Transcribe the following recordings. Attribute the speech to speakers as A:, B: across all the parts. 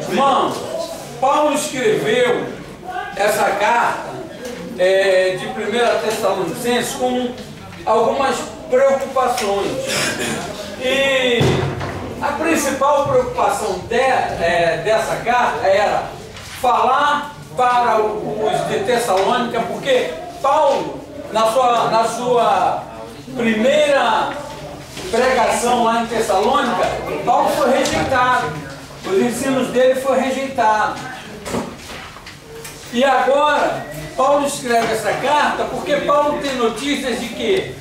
A: Irmãos, Paulo escreveu essa carta de 1 Tessalonicenses com algumas preocupações. E a principal preocupação dessa carta era falar para os de Tessalônica, porque Paulo, na sua primeira pregação lá em Tessalônica, Paulo foi rejeitado. Os ensinos dele foram rejeitados. E agora, Paulo escreve essa carta porque Paulo tem notícias de quê?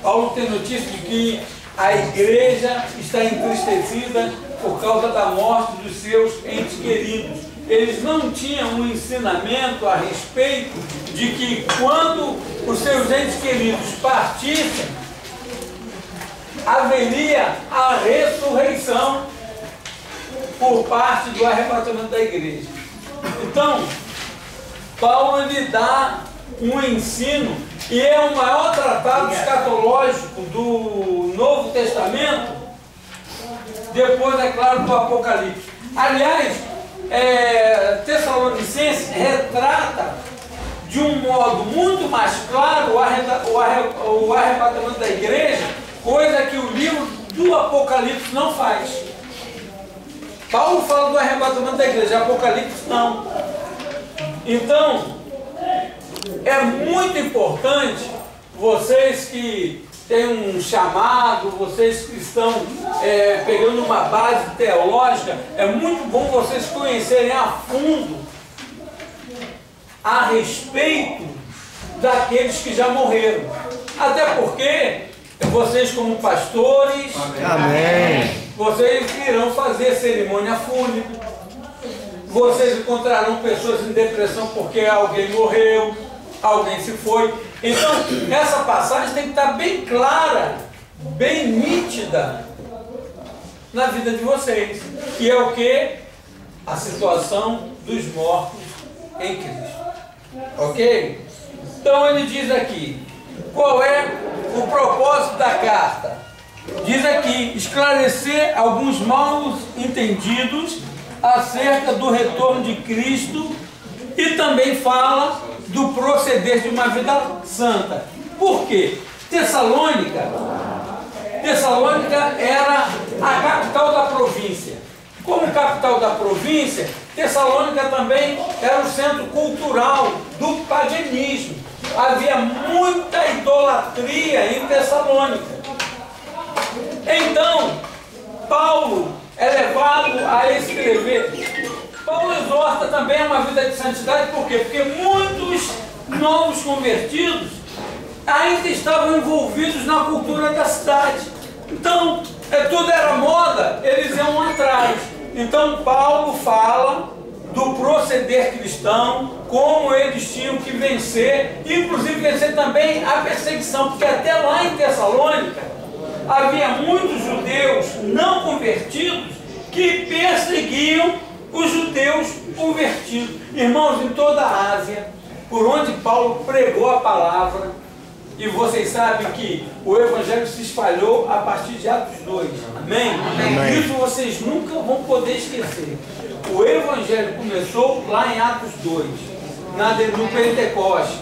A: Paulo tem notícias de que a igreja está entristecida por causa da morte dos seus entes queridos. Eles não tinham um ensinamento a respeito de que quando os seus entes queridos partissem, haveria a ressurreição por parte do arrebatamento da igreja. Então, Paulo lhe dá um ensino, e é o maior tratado escatológico do Novo Testamento, depois, é claro, do Apocalipse. Aliás, Tessalonicenses retrata de um modo muito mais claro o arrebatamento da igreja, coisa que o livro do Apocalipse não faz. Paulo fala do arrebatamento da igreja, Apocalipse não. Então, é muito importante, vocês que têm um chamado, vocês que estão pegando uma base teológica, é muito bom vocês conhecerem a fundo a respeito daqueles que já morreram. Até porque vocês, como pastores,
B: amém,
A: vocês irão fazer cerimônia fúnebre, vocês encontrarão pessoas em depressão porque alguém morreu, alguém se foi. Então, essa passagem tem que estar bem clara, bem nítida na vida de vocês, que é o que? A situação dos mortos em Cristo. Ok? Então ele diz aqui, qual é o propósito da carta? Diz aqui, esclarecer alguns mal entendidos acerca do retorno de Cristo, e também fala do proceder de uma vida santa. Por quê? Tessalônica era a capital da província. Como capital da província, Tessalônica também era o centro cultural do paganismo. Havia muita idolatria em Tessalônica. Então, Paulo é levado a escrever. Paulo exorta também a uma vida de santidade, por quê? Porque muitos novos convertidos ainda estavam envolvidos na cultura da cidade. Então, tudo era moda, eles iam atrás. Então, Paulo fala do proceder cristão, como eles tinham que vencer, inclusive vencer também a perseguição, porque até lá em Tessalônica havia muitos judeus não convertidos que perseguiam os judeus convertidos. Irmãos, em toda a Ásia, por onde Paulo pregou a palavra, e vocês sabem que o Evangelho se espalhou a partir de Atos 2. Amém? Amém. Isso vocês nunca vão poder esquecer. O Evangelho começou lá em Atos 2, no Pentecostes.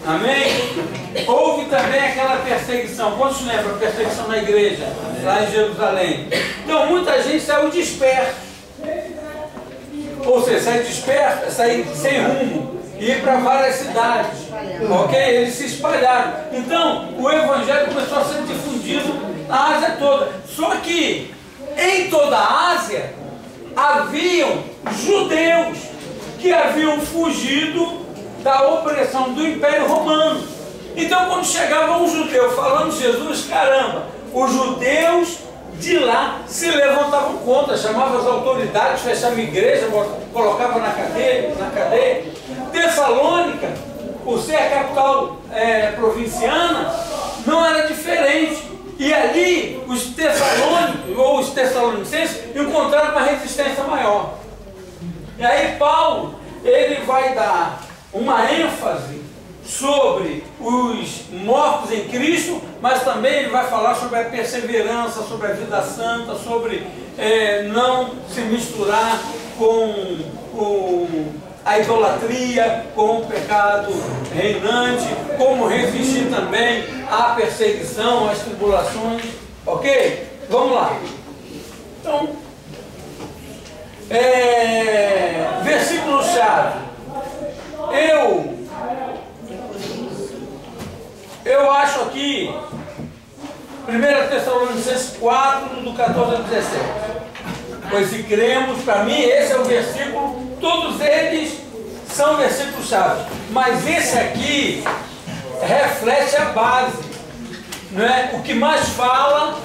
A: Amém? Houve também aquela perseguição. Quantos lembram a perseguição na igreja? Lá em Jerusalém. Então muita gente saiu dispersa. Ou seja, sair disperso, sair sem rumo, e ir para várias cidades. Ok? Eles se espalharam. Então, o Evangelho começou a ser difundido na Ásia toda. Só que, em toda a Ásia, haviam judeus que haviam fugido da opressão do Império Romano. Então, quando chegava um judeu falando de Jesus, caramba, os judeus de lá se levantavam contra, chamavam as autoridades, fechavam a igreja, colocavam na cadeia. Tessalônica, por ser a capital provinciana, não era diferente. E ali os tessalônicos, ou os tessalonicenses, encontraram uma resistência maior. E aí Paulo, ele vai dar uma ênfase sobre os mortos em Cristo, mas também ele vai falar sobre a perseverança, sobre a vida santa, sobre não se misturar com a idolatria, com o pecado reinante, como resistir também à perseguição, às tribulações, ok? Vamos lá. Então, versículo-chave. Eu acho aqui 1 Tessalonicenses 4, do 14 ao 17. Pois se cremos, para mim esse é o versículo, todos eles são versículos-chave. Mas esse aqui reflete a base, não é? O que mais fala,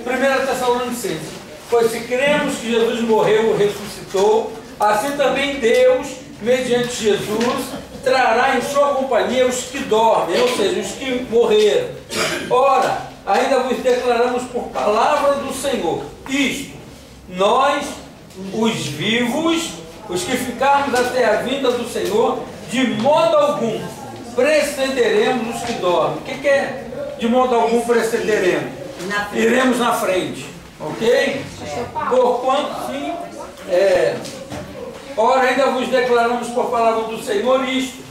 A: 1 Tessalonicenses. Pois se cremos que Jesus morreu e ressuscitou, assim também Deus, mediante Jesus, trará em sua companhia os que dormem, ou seja, os que morreram. Ora, ainda vos declaramos por palavra do Senhor, isto, nós, os vivos, os que ficarmos até a vinda do Senhor, de modo algum precederemos os que dormem. O que é de modo algum precederemos? Iremos na frente, ok? Porquanto, sim, ora, ainda vos declaramos por palavra do Senhor isto,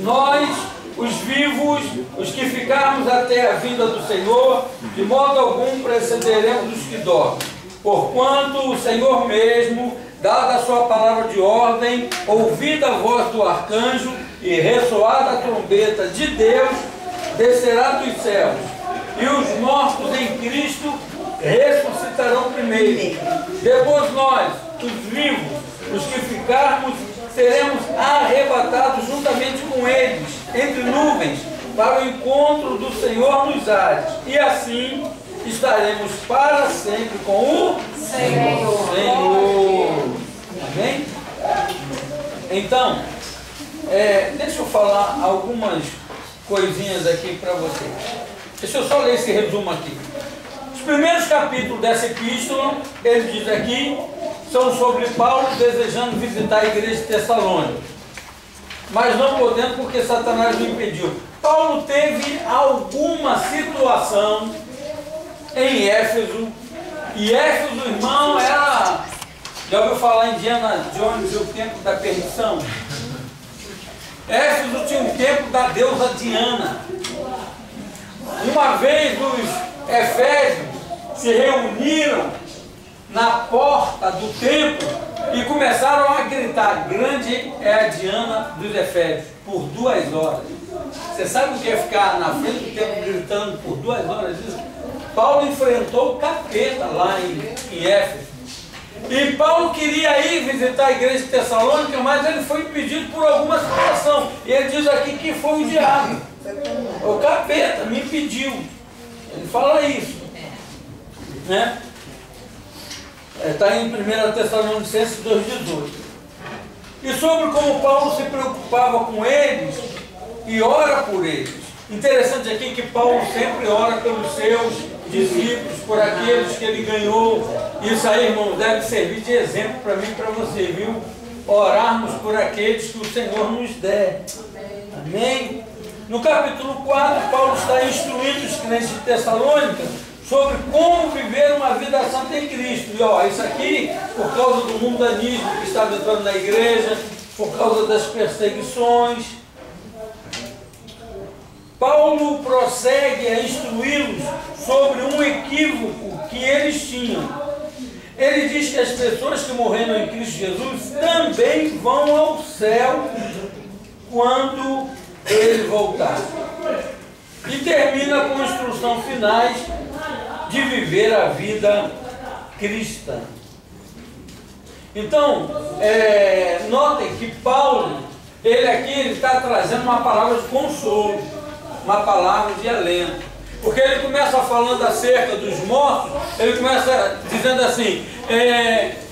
A: nós, os vivos, os que ficarmos até a vinda do Senhor, de modo algum precederemos os que dormem. Porquanto o Senhor mesmo, dada a sua palavra de ordem, ouvida a voz do arcanjo e ressoada a trombeta de Deus, descerá dos céus, e os mortos em Cristo ressuscitarão primeiro. Depois nós, os vivos, os que ficarmos, seremos arrebatados juntamente com eles, entre nuvens, para o encontro do Senhor nos ares. E assim estaremos para sempre com o Senhor. Amém? Então, deixa eu falar algumas coisinhas aqui para vocês. Deixa eu só ler esse resumo aqui. Os primeiros capítulos dessa epístola, ele diz aqui, são sobre Paulo desejando visitar a igreja de Tessalônica, mas não podendo porque Satanás o impediu. Paulo teve alguma situação em Éfeso, e Éfeso, irmão, era... Já ouviu falar em Indiana Jones e o templo da perdição? Éfeso tinha um templo da deusa Diana. Uma vez os efésios se reuniram na porta do templo e começaram a gritar: grande é a Diana dos Efésios, por 2 horas. Você sabe o que é ficar na frente do templo gritando por 2 horas? Paulo enfrentou o capeta lá em Éfeso. E Paulo queria ir visitar a igreja de Tessalônica, mas ele foi impedido por alguma situação. E ele diz aqui que foi o diabo. O capeta me impediu. Ele fala isso, né? Está em 1 Tessalonicenses 2,18. E sobre como Paulo se preocupava com eles e ora por eles. Interessante aqui que Paulo sempre ora pelos seus discípulos, por aqueles que ele ganhou. Isso aí, irmão, deve servir de exemplo para mim e para você, viu? Orarmos por aqueles que o Senhor nos der. Amém? No capítulo 4, Paulo está instruindo os crentes de Tessalônica sobre como viver uma vida santa em Cristo. E ó, isso aqui, por causa do mundanismo que estava entrando na igreja, por causa das perseguições. Paulo prossegue a instruí-los sobre um equívoco que eles tinham. Ele diz que as pessoas que morreram em Cristo Jesus também vão ao céu quando ele voltar. E termina com instruções finais de viver a vida cristã. Então, notem que Paulo, ele está trazendo uma palavra de consolo, uma palavra de alento. Porque ele começa falando acerca dos mortos, ele começa dizendo assim,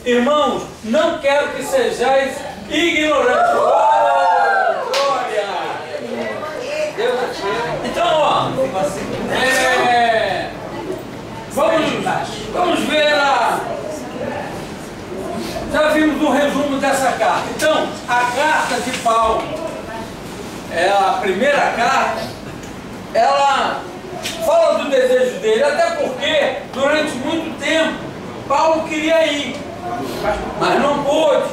A: irmãos, não quero que sejais ignorantes. Oh, glória! Deus é cheio. Então, ó, vamos ver já vimos o resumo dessa carta. Então, a carta de Paulo, a primeira carta, ela fala do desejo dele, até porque durante muito tempo Paulo queria ir, mas não pôde.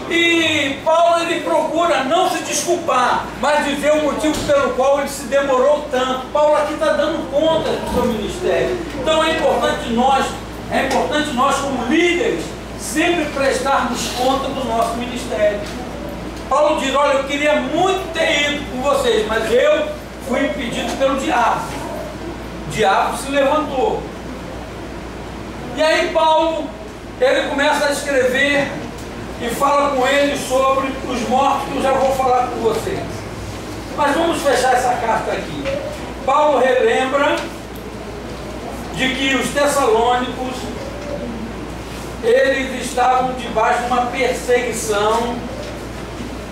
A: E Paulo, ele procura não se desculpar, mas dizer o motivo pelo qual ele se demorou tanto. Paulo aqui está dando conta do seu ministério. Então é importante nós como líderes sempre prestarmos conta do nosso ministério. Paulo diz: olha, eu queria muito ter ido com vocês, mas eu fui impedido pelo diabo. O diabo se levantou. E aí Paulo, ele começa a escrever e fala com ele sobre os mortos, que eu já vou falar com vocês. Mas vamos fechar essa carta aqui. Paulo relembra de que os tessalônicos, eles estavam debaixo de uma perseguição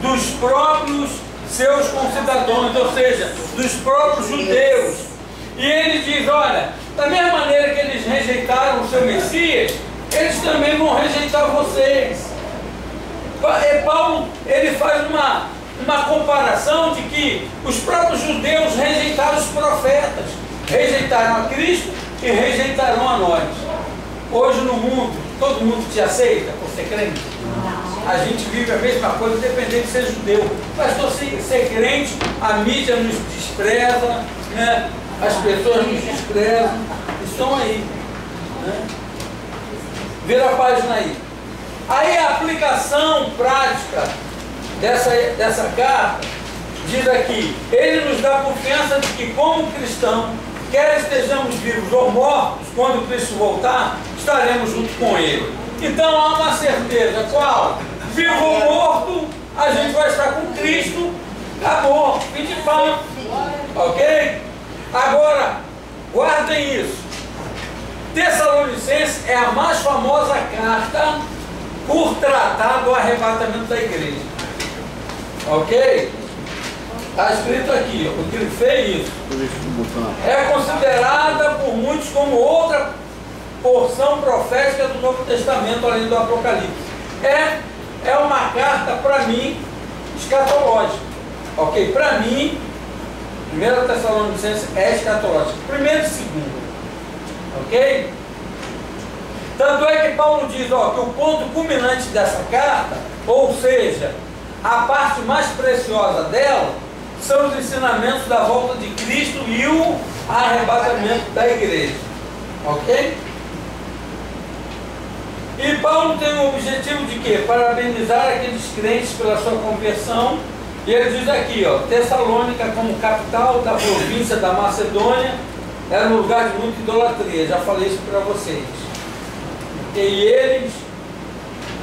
A: dos próprios seus concidadãos, ou seja, dos próprios judeus. E ele diz: olha, da mesma maneira que eles rejeitaram o seu Messias, eles também vão rejeitar vocês. Paulo, ele faz uma comparação de que os próprios judeus rejeitaram os profetas, rejeitaram a Cristo e rejeitarão a nós. Hoje no mundo, todo mundo te aceita por ser crente? A gente vive a mesma coisa, independente de ser judeu. Pastor, ser crente, a mídia nos despreza, né? As pessoas nos desprezam, estão aí, né? Vira a página aí. Aí a aplicação prática dessa carta diz aqui: ele nos dá confiança de que, como cristão, quer estejamos vivos ou mortos, quando Cristo voltar, estaremos junto com ele. Então há uma certeza: qual? Vivo ou morto, a gente vai estar com Cristo. Acabou, fim de papo. Ok? Agora, guardem isso. Tessalonicenses é a mais famosa carta por tratar do arrebatamento da igreja. Ok? Está escrito aqui, eu grifei isso. É considerada por muitos como outra porção profética do Novo Testamento, além do Apocalipse. É uma carta, para mim, escatológica. Ok? Para mim, 1 Tessalonicenses é escatológica. Primeiro e segundo. Ok? Tanto é que Paulo diz, ó, que o ponto culminante dessa carta, ou seja, a parte mais preciosa dela, são os ensinamentos da volta de Cristo e o arrebatamento da igreja. Ok? E Paulo tem o objetivo de quê? Parabenizar aqueles crentes pela sua conversão. E ele diz aqui, ó, Tessalônica, como capital da província da Macedônia, era um lugar de muita idolatria. Já falei isso para vocês. E eles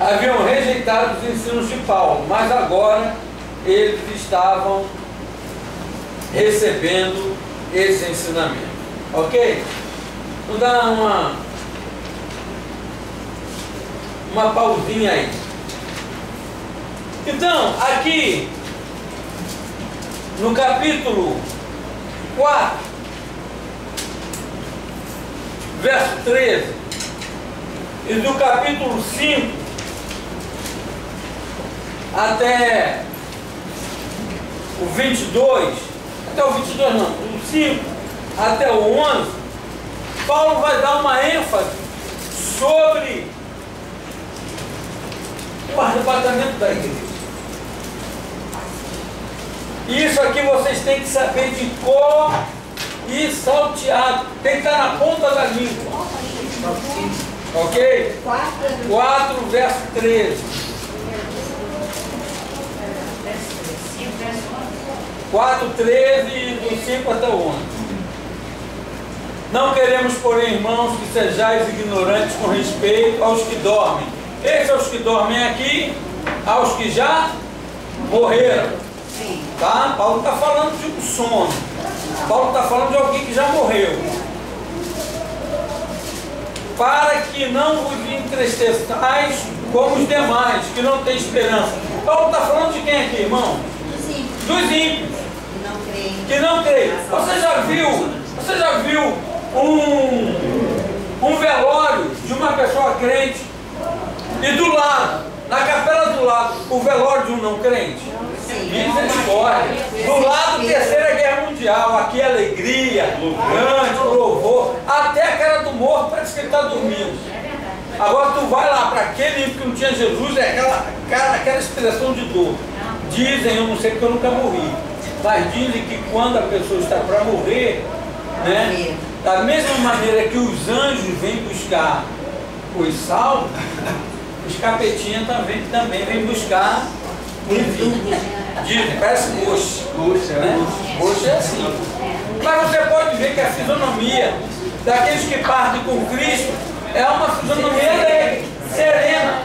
A: haviam rejeitado os ensinos de Paulo, mas agora eles estavam recebendo esse ensinamento. Ok? Vou dar uma pausinha aí. Então, aqui no capítulo 4, verso 13, e do capítulo 5 até o 22, até o 22 não, do 5 até o 11, Paulo vai dar uma ênfase sobre o arrebatamento da igreja. E isso aqui vocês têm que saber de cor e salteado. Tem que estar na ponta da língua. Ok? 4, verso 13. 4, 13 e do 5 até o 11. Não queremos, porém, irmãos, que sejais ignorantes com respeito aos que dormem. Esses aos que dormem aqui, aos que já morreram. Tá? Paulo está falando de um sono. Paulo está falando de alguém que já morreu. Para que não vos entristeçais como os demais, que não têm esperança. Paulo está falando de quem aqui, irmão? Dos ímpios. Que não creem. Você já viu um velório de uma pessoa crente e do lado, na capela do lado, o velório de um não crente? Misericórdia. glória. Do lado da Terceira Guerra Mundial, aqui é alegria, grande, louvor. Até a cara do morto parece que ele está dormindo. Agora tu vai lá para aquele que não tinha Jesus, é aquela expressão de dor. Dizem, eu não sei porque eu nunca morri, mas dizem que quando a pessoa está para morrer, né, da mesma maneira que os anjos vêm buscar os salvos, os capetinhas também vêm buscar o envio. Dizem, parece moxa. Né? Moxa é assim. Mas você pode ver que a fisionomia daqueles que partem com Cristo é uma fisionomia alegre, serena.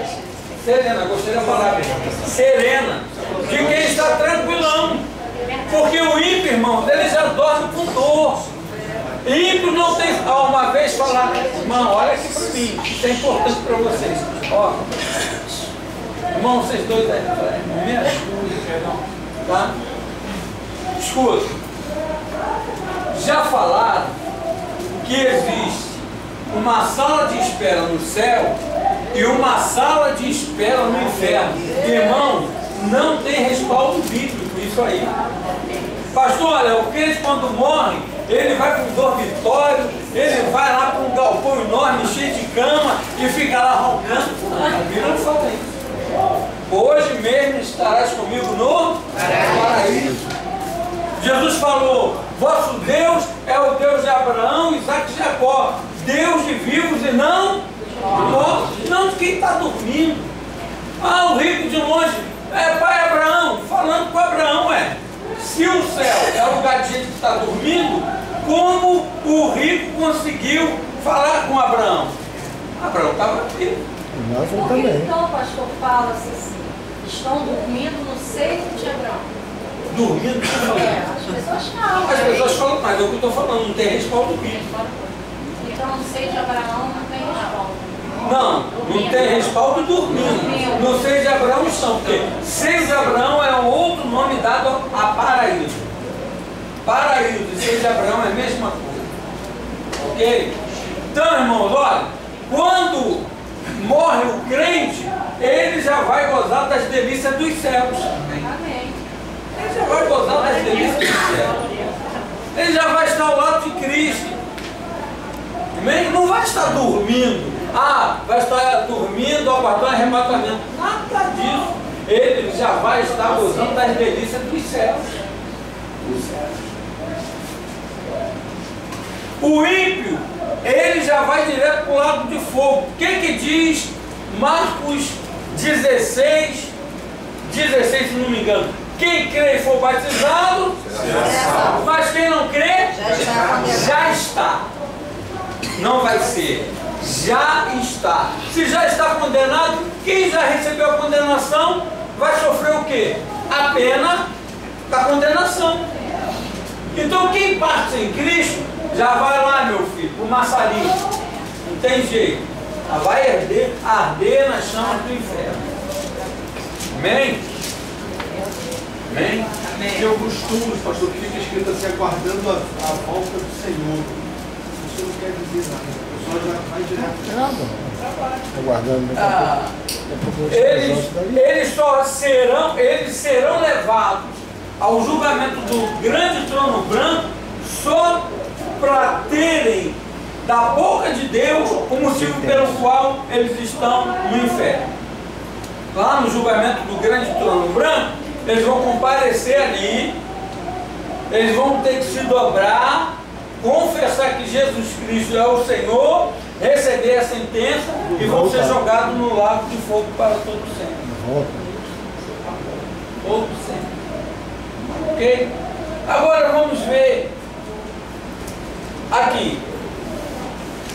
A: Serena, gostei da palavra. Serena. De quem está tranquilão. Porque o ímpio, irmão, ele já dorme com dor. Ímpio não tem. Uma vez falar, irmão, olha aqui para mim, isso é importante para vocês. Ó, irmão, vocês dois aí, irmão, me ajuda, tá? Escuta. Já falaram que existe uma sala de espera no céu e uma sala de espera no inferno. Irmão, não tem respaldo bíblico isso aí. Pastor, olha, o crente quando morre, ele vai para um dormitório, ele vai lá para um galpão enorme, cheio de cama, e fica lá roncando. A Bíblia não fala isso. Hoje mesmo estarás comigo no paraíso. Jesus falou, vosso Deus é o Deus de Abraão, Isaac e Jacó, Deus de vivos e não mortos, não de quem está dormindo. Ah, o rico de longe, é pai Abraão, falando com Abraão, se o céu é lugar de gente que está dormindo, como o rico conseguiu falar com Abraão? Abraão estava aqui.
B: Por que então o pastor fala assim, estão dormindo no seio de Abraão?
A: Dormindo?
B: As pessoas falam.
A: As pessoas falam, mas é o que eu estou falando, não tem respaldo bíblico.
B: Então no seio de Abraão não tem respaldo.
A: Não tem respaldo dormindo. No seio de Abraão estão, porque seio de Abraão é um outro nome dado a paraíso. Paraíso e seio de Abraão é a mesma coisa. Ok? Então, irmãos, olha, quando morre o crente, ele já vai gozar das delícias dos céus.
B: Amém.
A: Ele já vai gozar das delícias dos céus. Ele já vai estar ao lado de Cristo. Amém? Não vai estar dormindo. Vai estar dormindo, aguardando arrebatamento. Nada disso. Ele já vai estar gozando das delícias dos céus. O ímpio, ele já vai direto para o lado de fogo. O que diz Marcos 16, se não me engano? Quem crê e for batizado, mas quem não crê, já está. Não vai ser. Já está. Se já está condenado, quem já recebeu a condenação vai sofrer o quê? A pena da condenação. Então quem parte em Cristo já vai lá, meu filho, para o maçarinho. Não tem jeito. Já vai arder nas chamas do inferno. Amém? Amém?
C: Tem alguns túmulos, pastor, que fica escrito assim, aguardando a volta do Senhor. Isso não quer dizer nada. O pessoal já vai direto.
D: Nada. Aguardando.
A: Eles serão levados ao julgamento do grande trono branco só para terem da boca de Deus o motivo pelo qual eles estão no inferno. Lá no julgamento do grande trono branco, eles vão comparecer ali, eles vão ter que se dobrar, confessar que Jesus Cristo é o Senhor, receber a sentença e vão ser jogados no lago de fogo para todo sempre. Todo sempre. Ok? Agora vamos ver aqui.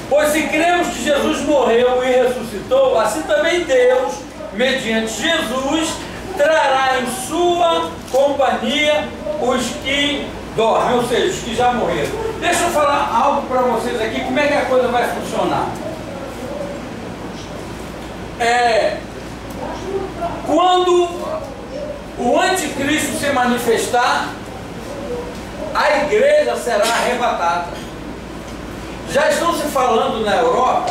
A: Pois se cremos que Jesus morreu e ressuscitou, assim também Deus, mediante Jesus, trará em sua companhia os que dormem, ou seja, os que já morreram. Deixa eu falar algo para vocês aqui, como é que a coisa vai funcionar. Quando o anticristo se manifestar, a igreja será arrebatada. Já estão se falando na Europa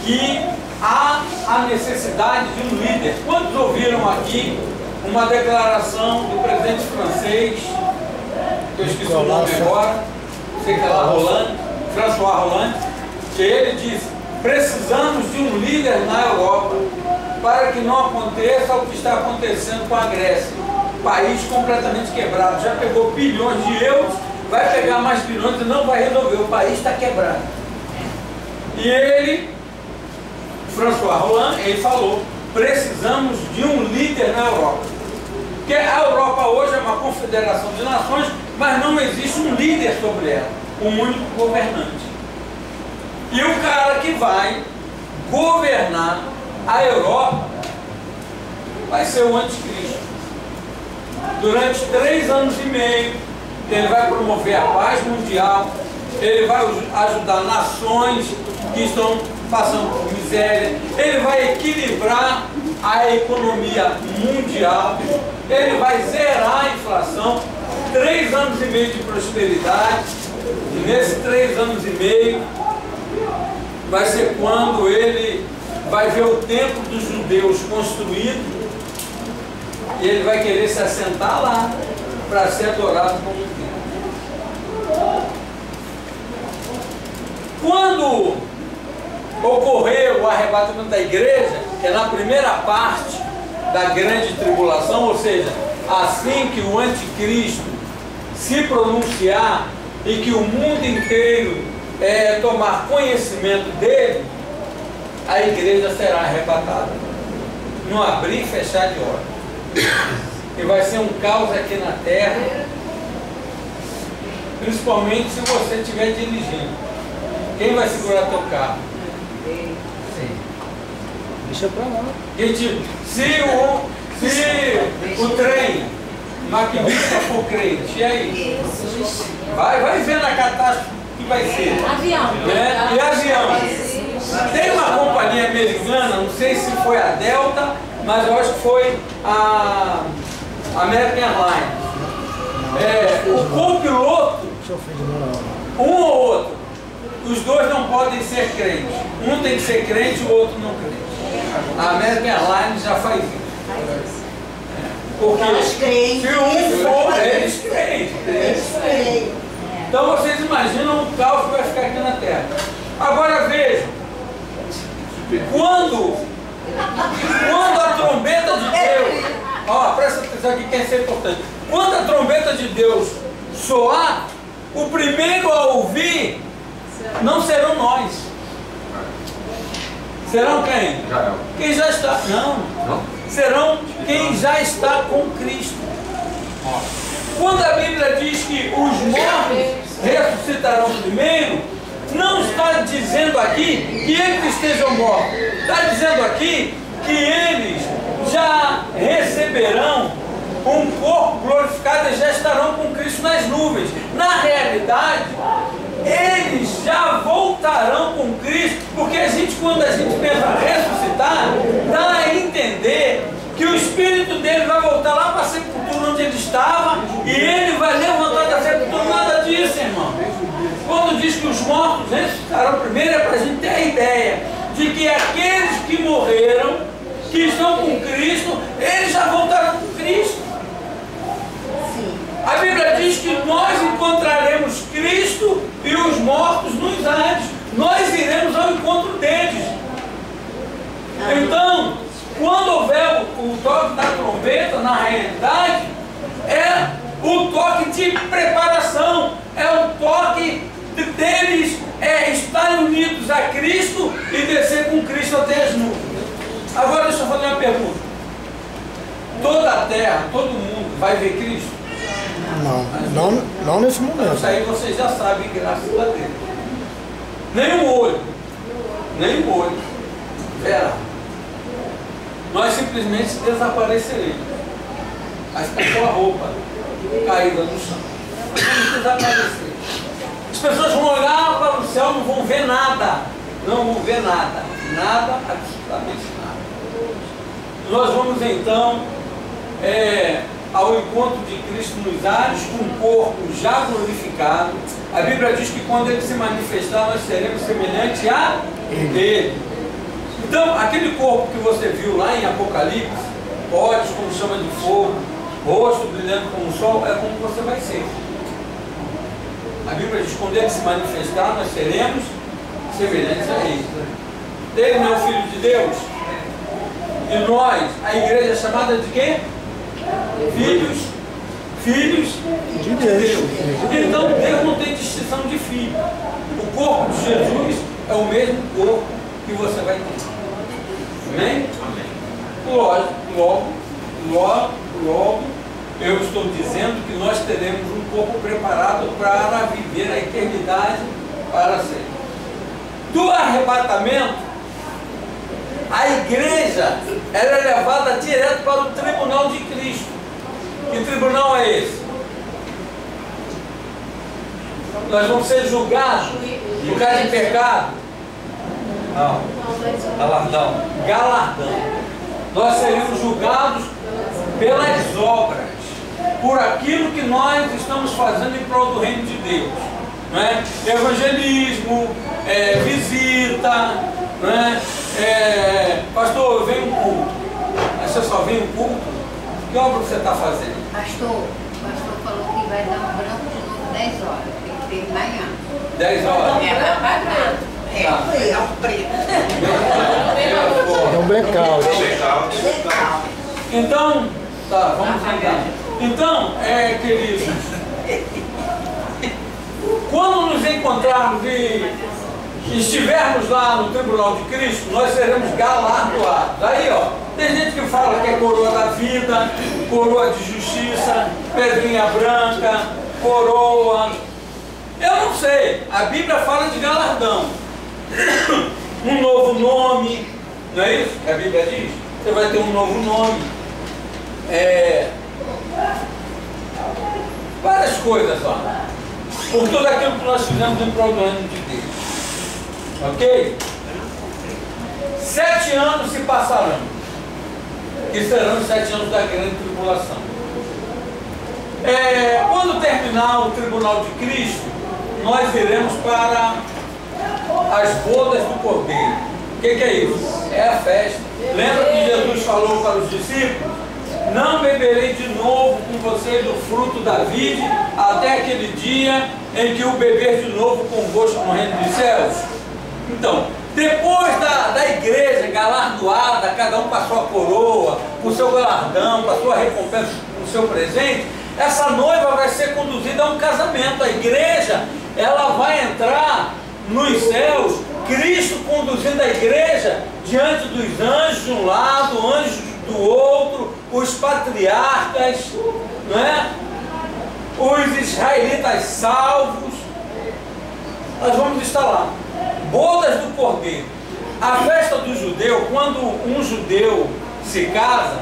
A: que há a necessidade de um líder. Quantos ouviram aqui uma declaração do presidente francês, que eu esqueci o nome agora, sei que é lá, Hollande, François Hollande, que ele disse: precisamos de um líder na Europa para que não aconteça o que está acontecendo com a Grécia, país completamente quebrado, já pegou bilhões de euros, vai pegar mais bilhões e não vai resolver, o país está quebrado. E ele, François Hollande, ele falou: precisamos de um líder na Europa. Porque a Europa hoje é uma confederação de nações, mas não existe um líder sobre ela, um único governante. E o cara que vai governar a Europa vai ser o anticristo. Durante 3 anos e meio, ele vai promover a paz mundial, ele vai ajudar nações que estão passando por miséria, ele vai equilibrar a economia mundial, ele vai zerar a inflação, 3 anos e meio de prosperidade, e nesses 3 anos e meio vai ser quando ele vai ver o templo dos judeus construído e ele vai querer se assentar lá para ser adorado como um templo. Quando ocorrer o arrebatamento da igreja, que é na primeira parte da grande tribulação, ou seja, assim que o anticristo se pronunciar e que o mundo inteiro tomar conhecimento dele, a igreja será arrebatada, num abrir e fechar de olhos. E vai ser um caos aqui na terra, principalmente se você estiver dirigindo. Quem vai segurar teu carro? Sim.
D: Deixa pra lá.
A: Se o trem maquinista for crente, e aí? Vai vendo a catástrofe que vai ser.
B: Avião.
A: Né? E avião. Tem uma companhia americana, não sei se foi a Delta, mas eu acho que foi a American Airlines. O copiloto, um ou outro, os dois não podem ser crentes. Um tem que ser crente e o outro não crente. A American Airlines já faz isso. Porque se um for, eles creem. Então vocês imaginam o caos que vai ficar aqui na terra. Agora vejam, quando a trombeta de Deus, presta atenção aqui que isso é importante. Quando a trombeta de Deus soar, o primeiro a ouvir não serão nós. Serão quem? Quem já está. Não. Serão quem já está com Cristo. Quando a Bíblia diz que os mortos ressuscitarão primeiro, não está dizendo aqui que eles estejam mortos. Está dizendo aqui que eles já receberão um corpo glorificado e já estarão com Cristo nas nuvens. Na realidade, eles já voltarão com Cristo, porque quando a gente pensa ressuscitar, dá a entender que o Espírito dele vai voltar lá para a sepultura onde ele estava e ele vai levantar da sepultura. Nada disso, irmão. Quando diz que os mortos ressuscitarão primeiro, é para a gente ter a ideia de que aqueles que morreram, que estão com Cristo, eles já voltaram com Cristo. A Bíblia diz que nós encontraremos Cristo e os mortos nos ares. Nós iremos ao encontro deles. Então, quando houver o toque da trombeta, na realidade, é o toque de preparação, é o toque deles estarem unidos a Cristo e descer com Cristo até as nuvens. Agora deixa eu fazer uma pergunta. Toda a terra, todo mundo vai ver Cristo?
D: Não nesse momento.
A: Isso aí vocês já sabem, graças a Deus. Nem o olho verá. Nós simplesmente desapareceremos. Vai ficar com a roupa caída no chão. Vamos desaparecer. As pessoas vão olhar para o céu, não vão ver nada. Não vão ver nada. Nada, absolutamente nada. Nós vamos então ao encontro de Cristo nos ares, com o corpo já glorificado. A Bíblia diz que quando ele se manifestar, nós seremos semelhantes a ele. Então, aquele corpo que você viu lá em Apocalipse, olhos como chama de fogo, rosto brilhando como o sol, é como você vai ser. A Bíblia diz: quando ele se manifestar, nós seremos semelhantes a ele. Ele não é o Filho de Deus. E nós, a igreja é chamada de quê? Filhos de Deus. Então Deus não tem distinção de filho. O corpo de Jesus é o mesmo corpo que você vai ter. Amém? Logo, eu estou dizendo que nós teremos um corpo preparado para viver a eternidade para sempre. Do arrebatamento, a igreja ela é levada direto para o tribunal de Cristo. Que tribunal é esse? Nós vamos ser julgados por causa de pecado? Não. Galardão. Nós seremos julgados pelas obras, por aquilo que nós estamos fazendo em prol do reino de Deus. Não é? Evangelismo, visita, não é? Pastor, eu venho um culto. Mas você só vem um culto? Que obra você está fazendo?
E: Pastor, o pastor falou que vai dar um branco de novo 10 horas. Tem que terminar em ano.
A: 10 horas.
E: É um preto.
D: É um blackout.
A: Então, tá, vamos tentar. Então, queridos, quando nos encontrarmos e estivermos lá no tribunal de Cristo, nós seremos galardoados. Aí, ó, tem gente que fala que é coroa da vida, coroa de justiça, pedrinha branca, coroa. Eu não sei, a Bíblia fala de galardão. Um novo nome, não é isso que a Bíblia diz? Você vai ter um novo nome. Várias coisas, ó. Por tudo aquilo que nós fizemos em prol do reino de Deus. Ok? 7 anos se passarão. Que serão os 7 anos da grande tribulação. Quando terminar o tribunal de Cristo, nós iremos para as bodas do Cordeiro. O que é isso? É a festa. Lembra que Jesus falou para os discípulos: não beberei de novo com vocês do fruto da vide até aquele dia em que o beber de novo convosco no reino dos céus. Então, depois da igreja galardoada, cada um com a sua coroa, com o seu galardão, com a sua recompensa, com o seu presente, essa noiva vai ser conduzida a um casamento. A igreja, ela vai entrar nos céus, Cristo conduzindo a igreja diante dos anjos de um lado, anjos do outro, os patriarcas, não é? Os israelitas salvos. Nós vamos estar lá. Bodas do Cordeiro. A festa do judeu, quando um judeu se casa,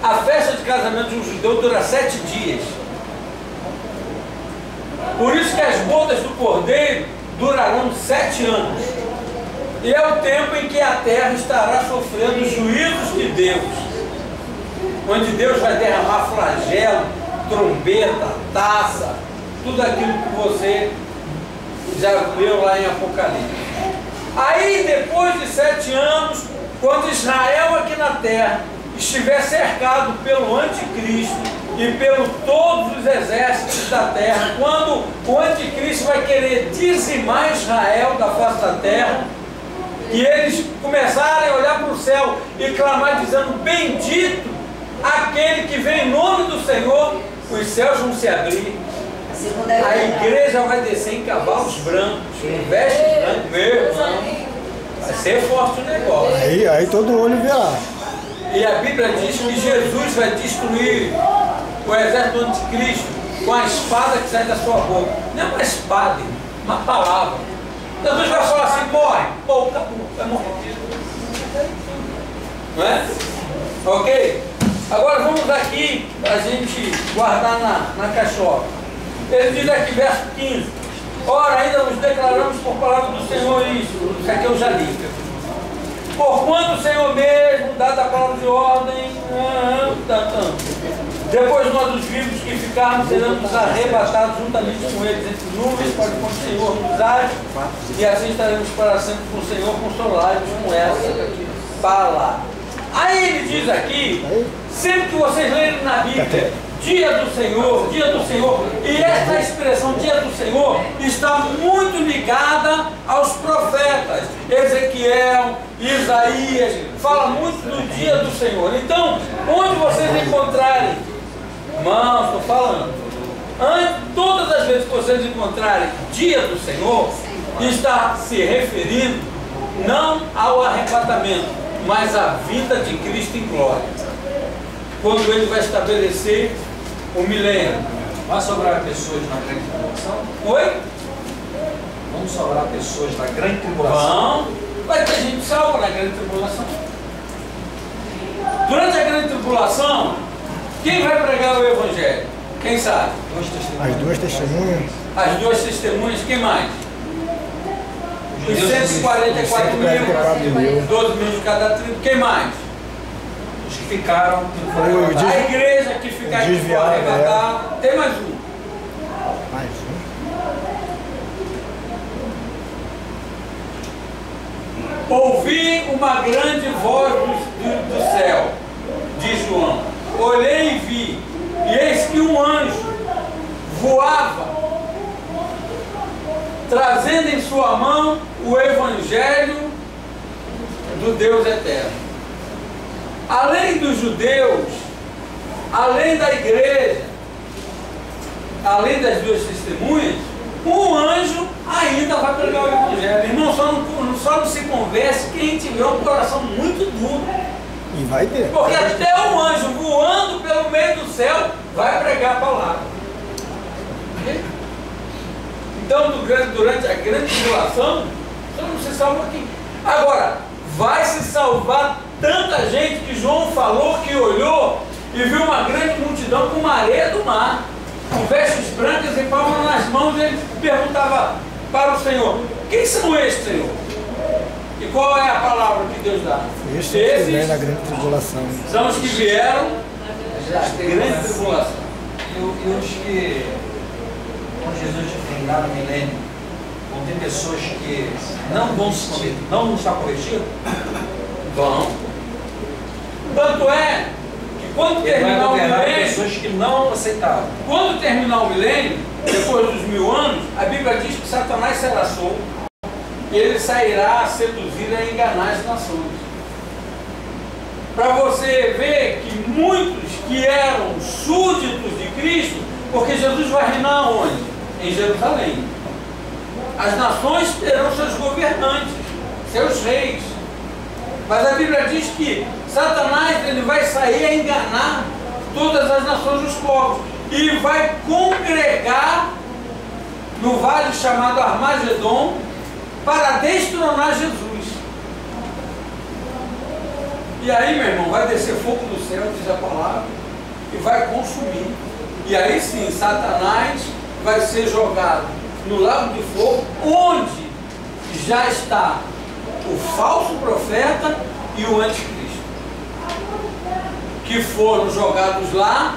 A: a festa de casamento de um judeu dura 7 dias. Por isso que as bodas do Cordeiro durarão 7 anos. E é o tempo em que a terra estará sofrendo os juízos de Deus, onde Deus vai derramar flagelo, trombeta, taça, tudo aquilo que você já leu lá em Apocalipse. Aí, depois de 7 anos, quando Israel aqui na terra estiver cercado pelo anticristo e pelo todos os exércitos da terra, quando o anticristo vai querer dizimar Israel da face da terra, e eles começarem a olhar para o céu e clamar dizendo: bendito aquele que vem em nome do Senhor, os céus vão se abrir, a igreja vai descer em cavalos brancos, com vestes brancos, meu irmão, vai ser forte o negócio.
D: Aí todo olho verá.
A: E a Bíblia diz que Jesus vai destruir o exército do anticristo com a espada que sai da sua boca. Não é uma espada, é uma palavra. Jesus vai falar assim: morre, pô, acabou, vai morrer. Não é? Ok? Agora vamos aqui para a gente guardar na caixola. Ele diz aqui, verso 15: ora, ainda nos declaramos por palavra do Senhor isso. Isso aqui eu já li. Porquanto o Senhor mesmo, dada a palavra de ordem, depois nós os vivos que ficarmos seremos arrebatados juntamente com eles entre nuvens, para que o Senhor nos age, e assim estaremos para sempre com o Senhor, consolados com essa palavra. Aí ele diz aqui, sempre que vocês lerem na Bíblia, dia do Senhor, e essa expressão dia do Senhor está muito ligada aos profetas. Ezequiel, Isaías, fala muito do dia do Senhor. Então, onde vocês encontrarem, irmãos, estou falando, todas as vezes que vocês encontrarem dia do Senhor, está se referindo não ao arrebatamento, mas à vinda de Cristo em glória, quando ele vai estabelecer o milênio.
F: Vai sobrar pessoas na grande tribulação?
A: Oi?
F: Vão sobrar pessoas na grande tribulação?
A: Vão. Vai ter gente salva na grande tribulação. Durante a grande tribulação, quem vai pregar o Evangelho? Quem sabe?
D: As duas testemunhas.
A: As duas testemunhas, quem mais? Os 144 mil, 12 mil de cada tribo, quem mais?
F: Os que ficaram,
A: a igreja que ficar aqui fora arrebatar, tem mais um.
D: Mais um.
A: Ouvi uma grande voz do céu, diz João. Olhei e vi, e eis que um anjo voava, trazendo em sua mão o Evangelho do Deus eterno. Além dos judeus, além da igreja, além das duas testemunhas, um anjo ainda vai pregar o Evangelho. Irmão, só não se converse quem tiver um coração muito duro.
D: E vai ter.
A: Porque até um anjo voando pelo meio do céu vai pregar a palavra. Então, durante a grande tribulação, você não se salva aqui. Agora, vai se salvar tanta gente que João falou que olhou e viu uma grande multidão com uma areia do mar, com vestes brancas e palmas nas mãos, e ele perguntava para o Senhor: quem são estes, Senhor? E qual é a palavra que Deus dá?
D: Esses que vêm na grande tribulação.
A: São os que vieram da grande tribulação.
F: E os que, quando Jesus reinar no milênio, vão ter pessoas que não vão se converter, não vão estar convertidas?
A: Vão. Tanto é que quando terminar o milênio,
F: pessoas que não aceitaram.
A: Quando terminar o milênio, depois dos 1000 anos, a Bíblia diz que Satanás será solto e ele sairá a seduzir e a enganar as nações. Para você ver que muitos que eram súditos de Cristo, porque Jesus vai reinar onde? Em Jerusalém. As nações terão seus governantes, seus reis. Mas a Bíblia diz que Satanás ele vai sair a enganar todas as nações dos povos e vai congregar no vale chamado Armagedon para destronar Jesus. E aí, meu irmão, vai descer fogo do céu, diz a palavra, e vai consumir. E aí sim, Satanás vai ser jogado no lago de fogo, onde já está o falso profeta e o anticristo, que foram jogados lá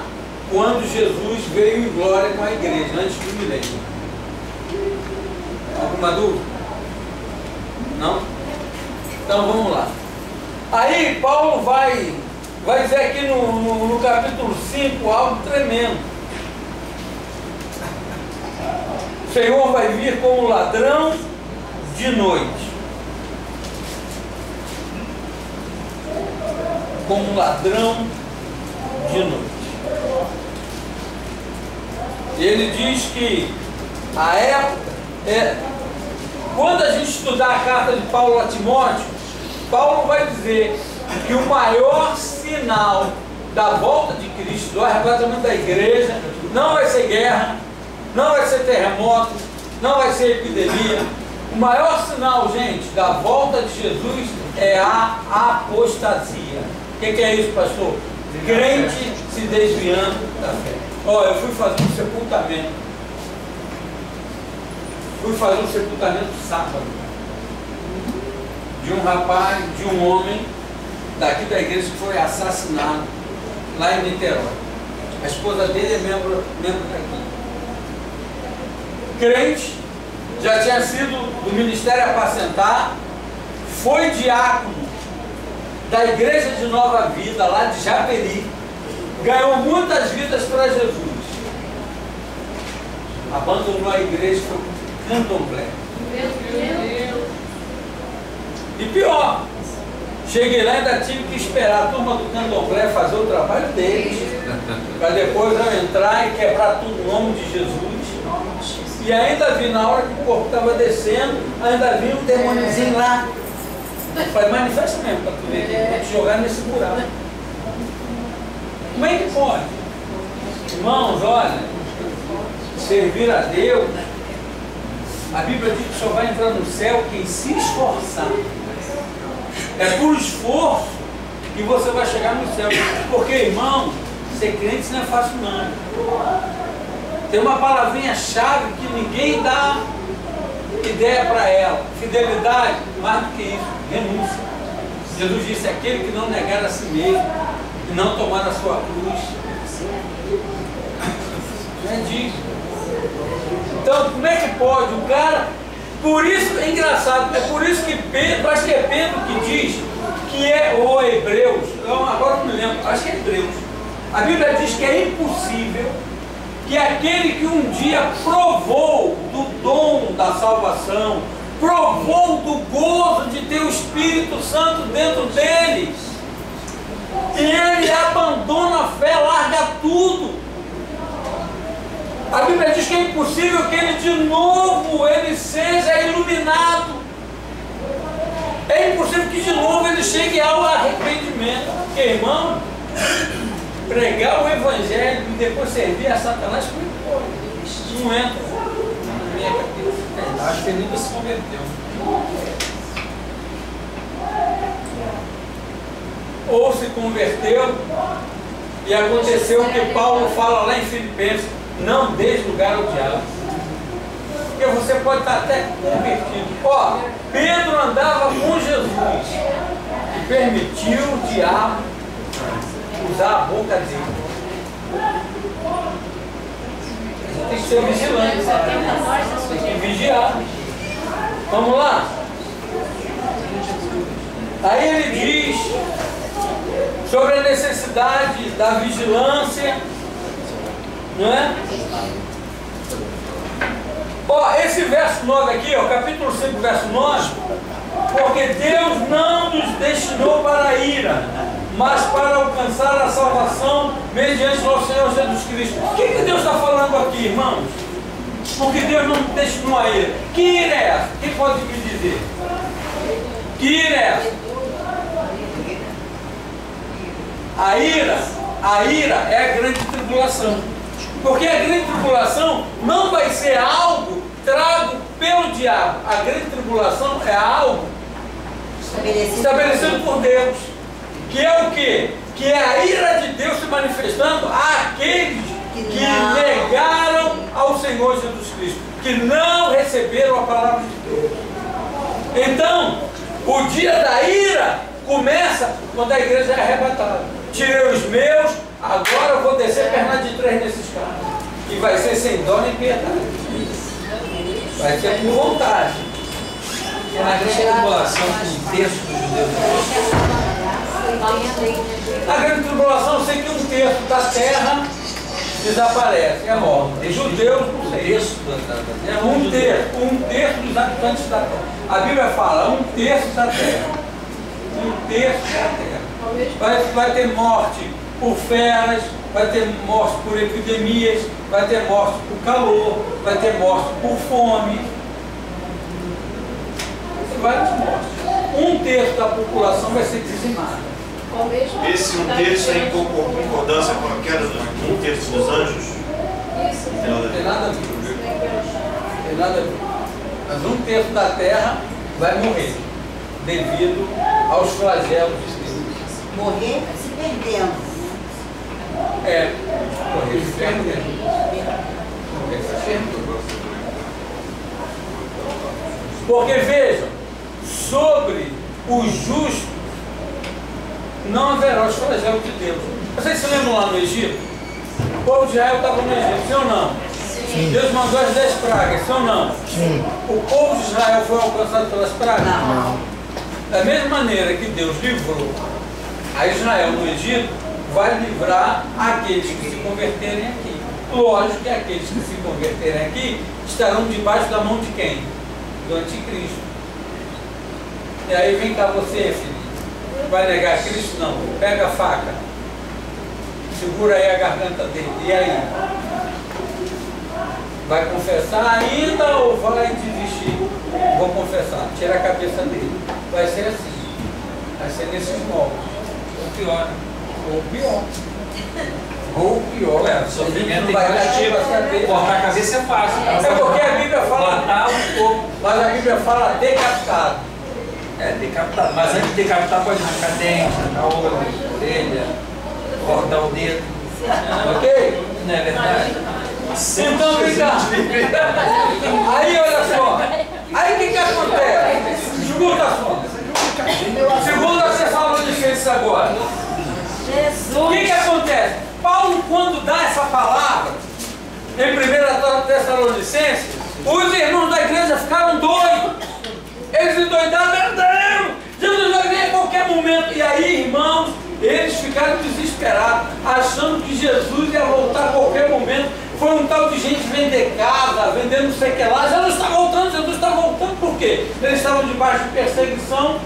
A: quando Jesus veio em glória com a igreja, antes do milênio. Alguma dúvida? Não? Então vamos lá. Aí Paulo vai dizer aqui no capítulo 5 algo tremendo. O Senhor vai vir como ladrão de noite. Como ladrão de noite. Ele diz que a época quando a gente estudar a carta de Paulo a Timóteo, Paulo vai dizer que o maior sinal da volta de Cristo, do arrebatamento da igreja, não vai ser guerra, não vai ser terremoto, não vai ser epidemia. O maior sinal, gente, da volta de Jesus é a apostasia. O que é isso, pastor? Crente se desviando da fé. Ó, eu fui fazer um sepultamento. Fui fazer um sepultamento sábado de um rapaz, de um homem daqui da igreja que foi assassinado lá em Niterói. A esposa dele é membro daqui. Crente, já tinha sido do ministério apacentar, foi diácono da igreja de Nova Vida, lá de Japeri, ganhou muitas vidas para Jesus. Abandonou a igreja e foi para o candomblé. E pior, cheguei lá e ainda tive que esperar a turma do candomblé fazer o trabalho deles, para depois eu entrar e quebrar tudo no nome de Jesus. E ainda vi, na hora que o corpo estava descendo, ainda vi um demôniozinho lá. Eu falei, manifesta mesmo para tu ver aqui, vou te jogar nesse buraco. Como é que pode? Irmãos, olha, servir a Deus, a Bíblia diz que só vai entrar no céu quem se esforçar. É por esforço que você vai chegar no céu. Porque, irmão, ser crente não é fácil não. Tem uma palavrinha-chave que ninguém dá ideia para ela. Fidelidade, mais do que isso, renúncia. Jesus disse, aquele que não negar a si mesmo e não tomar a sua cruz. Não é disso. Então, como é que pode? O cara, por isso, é engraçado, é por isso que Pedro, acho que é Pedro que diz, que é, ou Hebreus, agora não me lembro, acho que é Hebreus. A Bíblia diz que é impossível que aquele que um dia provou do dom da salvação, provou do gozo de ter o Espírito Santo dentro deles, e ele abandona a fé, larga tudo. A Bíblia diz que é impossível que ele de novo ele seja iluminado. É impossível que de novo ele chegue ao arrependimento. Porque, irmão, pregar o Evangelho e depois servir a Satanás, não entra na minha cabeça. Acho que ele nunca se converteu. Ou se converteu e aconteceu o que Paulo fala lá em Filipenses: não dê lugar ao diabo. Porque você pode estar até convertido. Ó, Pedro andava com Jesus e permitiu o diabo usar a boca dele. Tem que ser vigilante, tem que vigiar. Vamos lá? Aí ele diz sobre a necessidade da vigilância, não é? Ó, esse verso 9 aqui, ó, capítulo 5, verso 9, porque Deus não nos destinou para a ira, mas para alcançar a salvação mediante nosso Senhor Jesus Cristo. O que Deus está falando aqui, irmãos? Porque Deus não destinou a ira. Que ira é essa? Quem pode me dizer? Que ira é essa? A ira é a grande tribulação. Porque a grande tribulação não vai ser algo trago pelo diabo. A grande tribulação é algo estabelecido por Deus. Que é o quê? Que é a ira de Deus se manifestando àqueles que negaram ao Senhor Jesus Cristo, que não receberam a palavra de Deus. Então, o dia da ira começa quando a igreja é arrebatada. Tirei os meus, agora eu vou descer perna de três nesses caras. E vai ser sem dó nem piedade. Vai ser por vontade.
F: Na grande tribulação, um terço dos judeus.
A: Na grande tribulação, eu sei que um terço da terra desaparece, é morto. Judeus, não sei. Um terço dos habitantes da terra. A Bíblia fala um terço da terra. Um terço da terra. Vai ter morte por feras, vai ter morte por epidemias, vai ter morte por calor, vai ter morte por fome. Várias mortes. Um terço da população vai ser dizimada.
G: Esse um terço é em concordância com a queda do um terço dos anjos?
A: Isso. Não tem nada a ver. Tem nada a ver. Mas um terço da terra vai morrer devido aos flagelos de Deus.
H: Morrer se perdendo.
A: É, morrer se perdendo. Morrer se perdendo. Porque vejam, sobre o justo não haverá os flagelos de Deus. Vocês se lembram lá no Egito? O povo de Israel estava no Egito, sim ou não? Sim. Deus mandou as 10 pragas, sim ou não? Sim. O povo de Israel foi alcançado pelas pragas?
H: Não.
A: Da mesma maneira que Deus livrou a Israel no Egito, vai livrar aqueles que se converterem aqui. Lógico que aqueles que se converterem aqui estarão debaixo da mão de quem? Do anticristo. E aí vem cá você, filho, vai negar Cristo? Não. Pega a faca, segura aí a garganta dele. E aí? Vai confessar ainda ou vai desistir? Vou confessar. Tira a cabeça dele. Vai ser assim. Vai ser nesses moldes. Ou pior. Ou pior. Ou pior.
F: Sofrimento
A: não vai dar tempo a saber.
F: Cortar a cabeça é fácil.
A: É porque a Bíblia fala
F: matar o corpo.
A: Mas a Bíblia fala decapitado.
F: É, decapitado. Mas antes de decapitar pode arrancar dente, arrancar olho, orelha, cortar o dedo.
A: Ok?
F: Não é verdade?
A: Então vem cá. Aí olha só. Aí o que acontece? Escuta só. Segunda Tessalonicenses agora. O que acontece? Paulo, quando dá essa palavra em 1 Tessalonicenses, os irmãos da igreja ficaram doidos. Eles endoidaram, meu Deus, Jesus vai vir a qualquer momento. E aí, irmãos, eles ficaram desesperados, achando que Jesus ia voltar a qualquer momento. Foi um tal de gente vender casa, vendendo não sei o que lá. Jesus está voltando, Jesus está voltando. Por quê? Eles estavam debaixo de perseguição.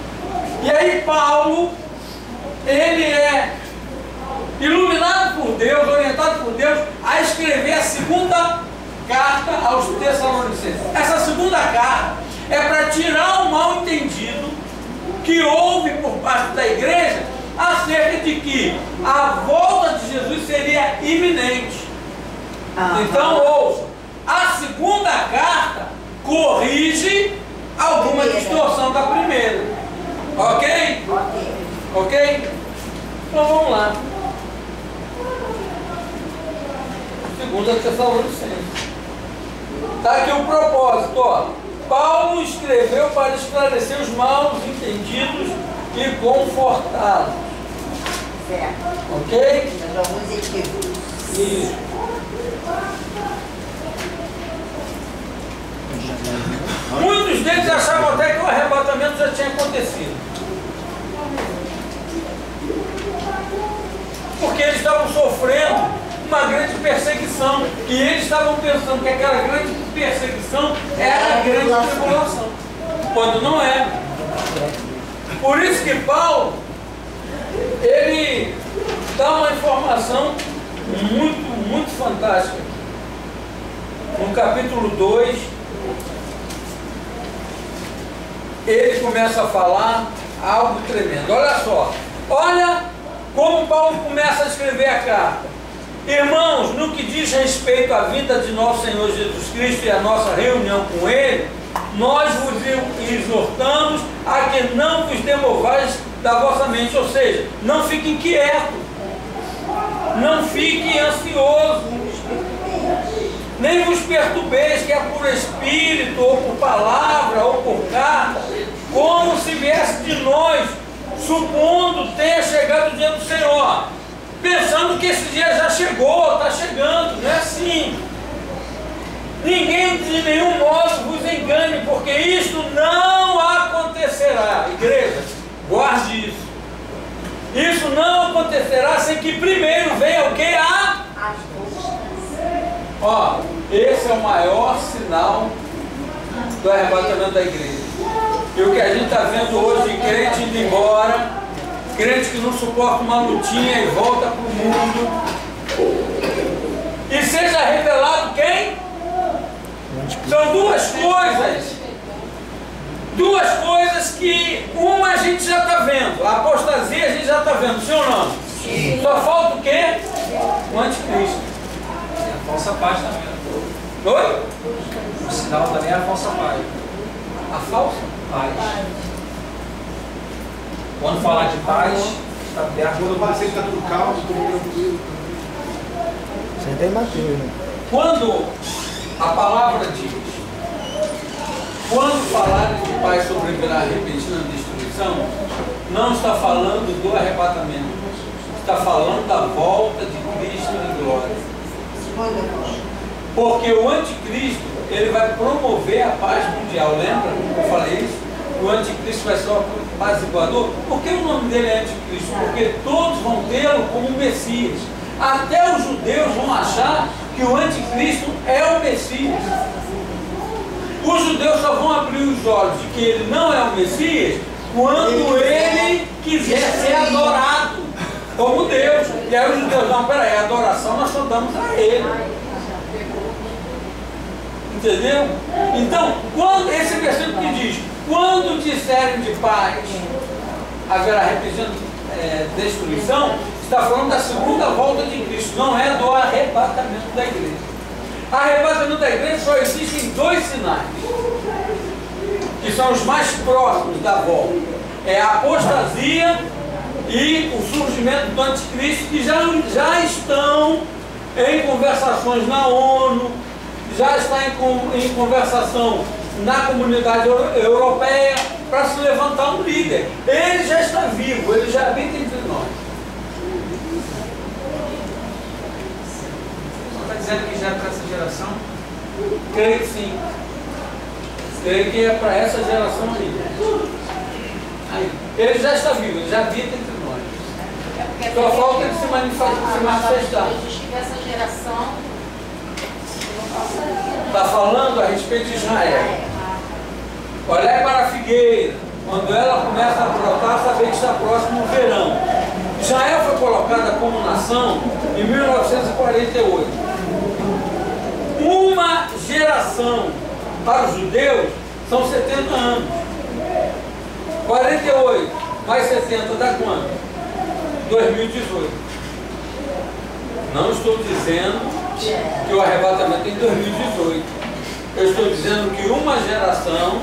A: E aí Paulo, ele é iluminado por Deus, orientado por Deus, a escrever a segunda carta aos Tessalonicenses. Essa segunda carta é para tirar o mal entendido que houve por parte da igreja acerca de que a volta de Jesus seria iminente. Então ouça, a segunda carta corrige alguma distorção da primeira. Ok? Ok? Então vamos lá. Segunda Tessalonicenses. Está aqui o propósito, ó. Paulo escreveu para esclarecer os mal entendidos e confortá-los.
H: Certo.
A: Ok?
H: Mas alguns equívocos.
A: Isso. Muitos deles achavam até que o arrebatamento já tinha acontecido. Porque eles estavam sofrendo uma grande perseguição. E eles estavam pensando que aquela grande perseguição era a grande tribulação. Quando não é. Por isso que Paulo, ele dá uma informação muito fantástica. No capítulo 2, ele começa a falar algo tremendo. Olha só, olha como Paulo começa a escrever a carta. Irmãos, no que diz respeito à vinda de nosso Senhor Jesus Cristo e a nossa reunião com Ele, nós vos exortamos a que não vos demovais da vossa mente, ou seja, não fiquem quietos, não fiquem ansiosos, nem vos perturbeis, quer por espírito, ou por palavra, ou por carta, como se viesse de nós, supondo ter chegado o dia do Senhor, pensando que esse dia já chegou, está chegando. Não é assim. Ninguém de nenhum modo vos engane, porque isto não acontecerá. Igreja, guarde isso. Isso não acontecerá sem que primeiro venha o que? Ó, esse é o maior sinal do arrebatamento da igreja. E o que a gente está vendo hoje de crente indo embora, crente que não suporta uma lutinha e volta para o mundo, e seja revelado quem? São duas coisas que uma a gente já está vendo, a apostasia a gente já está vendo, sim ou não? Sim. Só falta o quê? O anticristo.
F: A falsa paz também.
A: Oi?
F: O sinal também é a falsa paz.
A: A falsa?
F: Paz. Quando falar de paz, está perto.
C: Quando parecer que está tudo calmo, tudo tranquilo.
D: Isso aí tem Mateus, né?
A: Quando a palavra diz, quando falarem de paz sobrevirá a repentina destruição, não está falando do arrebatamento, está falando da volta de Cristo em glória. Porque o anticristo, ele vai promover a paz mundial. Lembra? Eu falei isso? O anticristo vai ser apaziguador. Por que o nome dele é anticristo? Porque todos vão tê-lo como Messias. Até os judeus vão achar que o anticristo é o Messias. Os judeus só vão abrir os olhos de que ele não é o Messias quando ele quiser ser adorado como Deus. E aí os judeus, não, peraí, a adoração nós só damos a ele. Entendeu? Então, quando esse versículo que diz, quando disserem de paz, haverá destruição, está falando da segunda volta de Cristo, não é do arrebatamento da igreja. Arrebatamento da igreja só existem dois sinais, que são os mais próximos da volta. É a apostasia e o surgimento do anticristo, que já estão em conversações na ONU, já está em conversação na comunidade europeia para se levantar um líder. Ele já está vivo, ele já habita entre nós.
F: Está dizendo que já é para essa geração?
A: Creio que sim. Creio que é para essa geração aí. Ele já está vivo, ele já habita entre nós. Só falta ele se manifestar.
B: Essa geração
A: está falando a respeito de Israel. Olhai para a figueira, quando ela começa a brotar, saber que está próximo o verão. Israel foi colocada como nação em 1948. Uma geração para os judeus são 70 anos. 48 mais 70 dá quanto? 2018. Não estou dizendo que o arrebatamento é em 2018. Eu estou dizendo que uma geração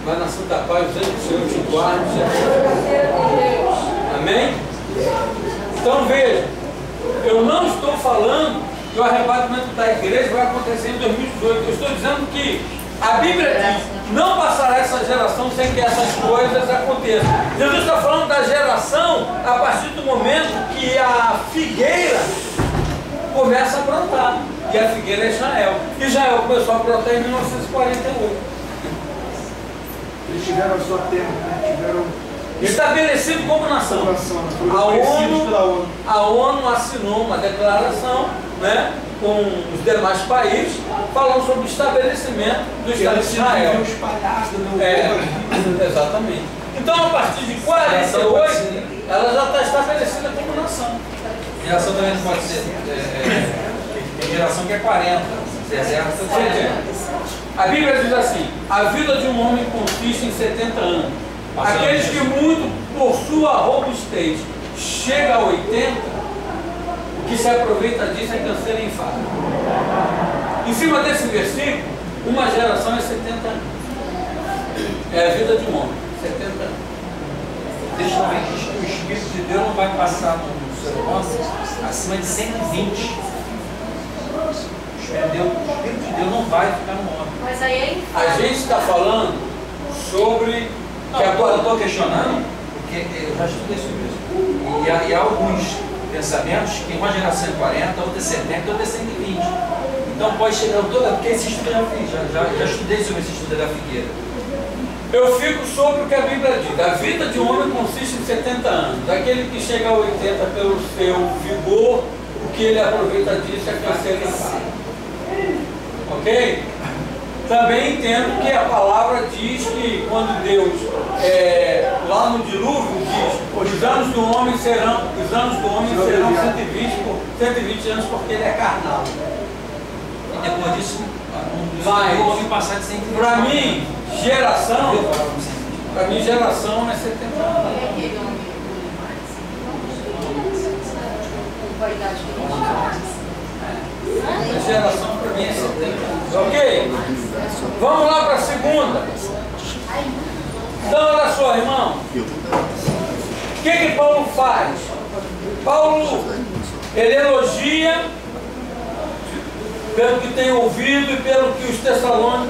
A: vai na Santa Paz, dizendo que o Senhor te guarde. Amém? Então veja, eu não estou falando que o arrebatamento da igreja vai acontecer em 2018. Eu estou dizendo que a Bíblia diz, não passará essa geração sem que essas coisas aconteçam. Jesus está falando da geração a partir do momento que a figueira começa a brotar. E a figueira é Israel. Israel começou a brotar em 1948.
C: Eles tiveram a sua terra, né? Tiveram
A: estabelecido como nação. A ONU assinou uma declaração, né, com os demais países, falando sobre o estabelecimento do Estado de Israel. Exatamente. Então, a partir de 48, ela já está estabelecida como nação.
F: Geração também não pode ser. Tem geração que é 40, deserto.
A: A Bíblia diz assim: a vida de um homem consiste em 70 anos. Aqueles que muito por sua robustez chega a 80, o que se aproveita disso é canseira e enfado. Em cima desse versículo, uma geração é 70 anos. É a vida de um homem, 70 anos.
F: Deixa eu ver que o Espírito de Deus não vai passar no ser humano acima de 120. O Espírito de Deus não vai ficar no homem.
B: Mas aí é
A: a gente está falando sobre...
F: Não, eu estou questionando, porque eu já estudei sobre isso. E há alguns pensamentos que uma geração é 40, outra é 70, outra é 120. Então pode chegar toda, porque esse estudo eu já fiz, já estudei sobre esse estudo da figueira.
A: Eu fico sobre o que a Bíblia diz. A vida de um homem consiste em 70 anos. Aquele que chega a 80 pelo seu vigor, o que ele aproveita disso é canseira e enfado. Ok? Também entendo que a palavra diz que quando Deus, lá no dilúvio, diz os anos do homem serão 120 anos porque ele é carnal.
F: E depois disso,
A: o
F: homem passar de 120.
A: Para mim, geração é 70 anos. A geração para mim é 70 anos. Ok? Vamos lá para a segunda. Então, olha só, irmão. O que Paulo faz? Paulo, ele elogia pelo que tem ouvido e pelo que os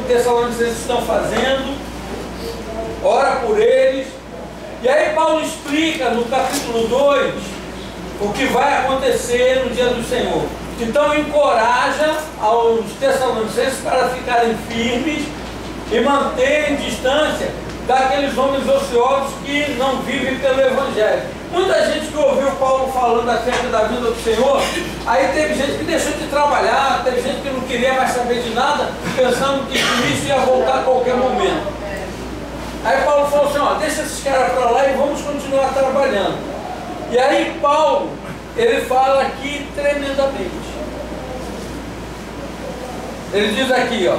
A: tessalonicenses estão fazendo, ora por eles. E aí Paulo explica no capítulo 2 o que vai acontecer no dia do Senhor. Então encoraja aos tessalonicenses para ficarem firmes e manterem distância daqueles homens ociosos que não vivem pelo Evangelho. Muita gente que ouviu Paulo falando acerca da vida do Senhor, aí teve gente que deixou de trabalhar, teve gente que não queria mais saber de nada, pensando que Cristo ia voltar a qualquer momento. Aí Paulo falou assim, ó, deixa esses caras para lá e vamos continuar trabalhando. E aí Paulo, ele fala aqui tremendamente. Ele diz aqui, ó,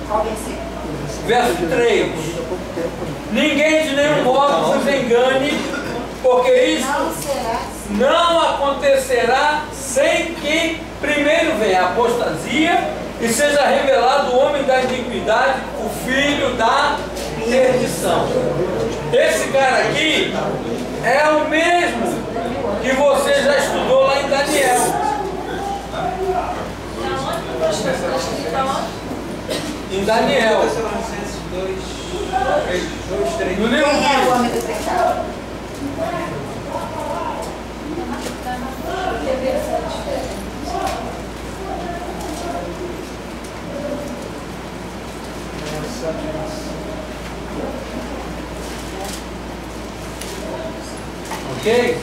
H: Qual versículo?
A: verso 3: ninguém de nenhum modo vos engane, porque isso
H: Não será
A: não acontecerá sem que primeiro venha a apostasia e seja revelado o homem da iniquidade, o filho da perdição. Esse cara aqui é o mesmo que você já estudou lá em Daniel. Em Daniel. No livro
H: Quem é o homem do pecado?
A: Ok?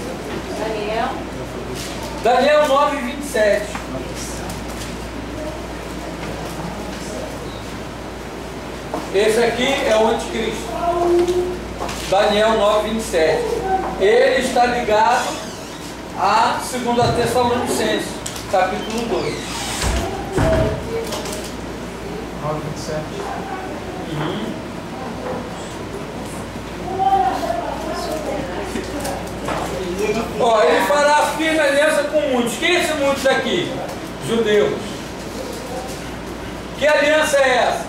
A: Daniel 9:27. Esse aqui é o anticristo. Daniel 9:27. Ele está ligado a 2 Tessalonicenses, capítulo 2.
C: 9:27.
A: Ó, ele fará firme aliança com muitos. Quem é esse muitos aqui? Judeus. Que aliança é essa?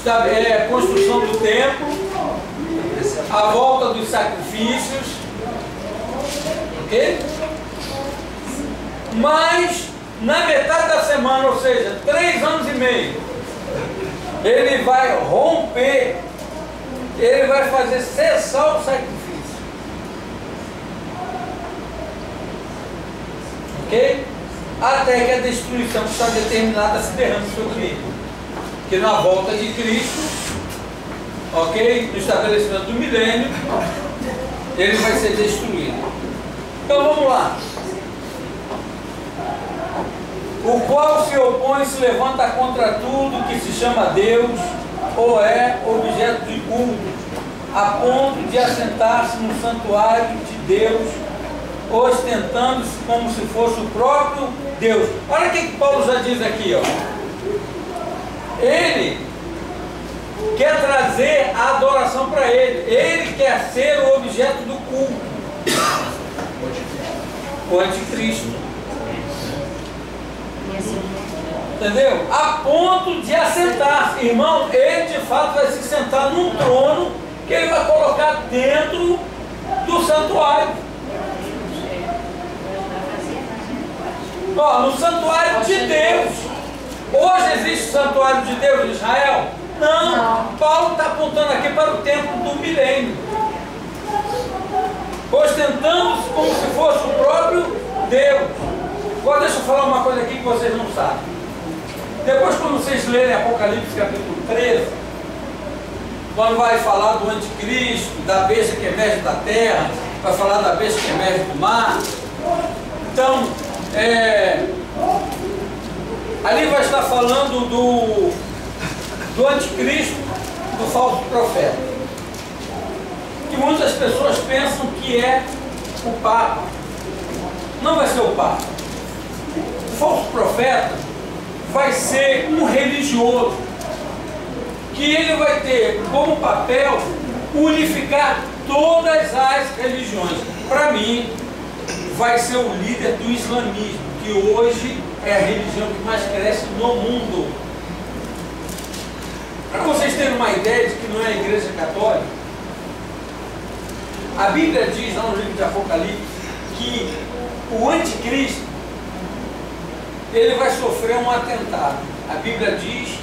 A: É a construção do templo, a volta dos sacrifícios, ok? Mas na metade da semana, ou seja, 3 anos e meio, ele vai romper, ele vai fazer cessar o sacrifício. Ok? Até que a destruição que está determinada se derrame sobre ele. Que na volta de Cristo, ok? No estabelecimento do milênio, ele vai ser destruído. Então vamos lá. O qual se opõe e se levanta contra tudo que se chama Deus ou é objeto de culto, a ponto de assentar-se no santuário de Deus, ostentando-se como se fosse o próprio Deus. Olha o que Paulo já diz aqui, ó. Ele quer trazer a adoração para ele quer ser o objeto do culto, o anticristo, entendeu? A ponto de assentar, irmão, ele de fato vai se sentar num trono que ele vai colocar dentro do santuário. Ó, no santuário de Deus. Hoje existe o santuário de Deus de Israel? Não. Paulo está apontando aqui para o templo do milênio, ostentando-se como se fosse o próprio Deus. Agora deixa eu falar uma coisa aqui que vocês não sabem. Depois, quando vocês lerem Apocalipse capítulo 13, quando vai falar do anticristo, da besta que emerge da terra, vai falar da besta que emerge do mar. Então, ali vai estar falando do anticristo, do falso profeta. Que muitas pessoas pensam que é o Papa. Não vai ser o Papa. O falso profeta vai ser um religioso, que ele vai ter como papel unificar todas as religiões. Para mim, vai ser o líder do islamismo, que hoje é a religião que mais cresce no mundo. Para vocês terem uma ideia de que não é a Igreja Católica, a Bíblia diz lá no livro de Apocalipse que o anticristo ele vai sofrer um atentado. A Bíblia diz